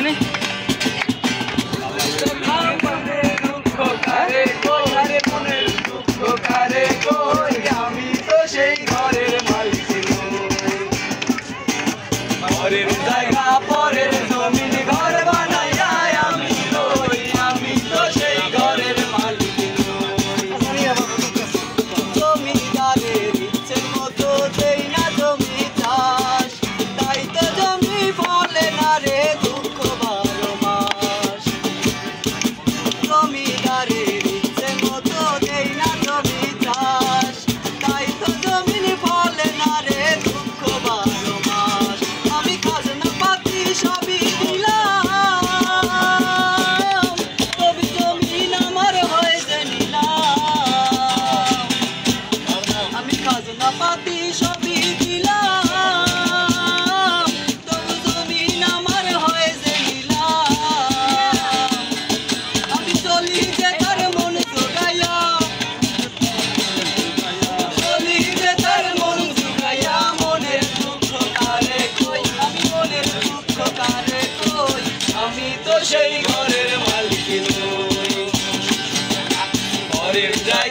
জানি আমি তো সেই ঘরের মালিক ঘরের জায়গা পরের জমিন ঘর বানাইয়া আমি রই আমি তো সেই ঘরের মালিক জমিদারের ইচ্ছে মতো দেই না জমি চাষ তাই তো জমি ফলে না রে দুঃখ 12 মাস জমিদারের ইচ্ছে মতো দেই না জমি চাষ তাই তো জমিন ফলে না রে দুঃখ 12 মাস আমি খাজনা পাতি সবই দিলাম তবে জমিন আমার হয়েছে নিলাম আমি খাজনা পাতি সবই দিলাম তবে জমিন আমার হয়েছে নিলাম আমি চলি যে তার মন জোগাইয়া চলি যে তার মন জোগাইয়া মনের দুঃখ কারে কই আমি মনের দুঃখ কারে কই আমি তো সেই ঘরের মালিক নই ঘরের জায়গা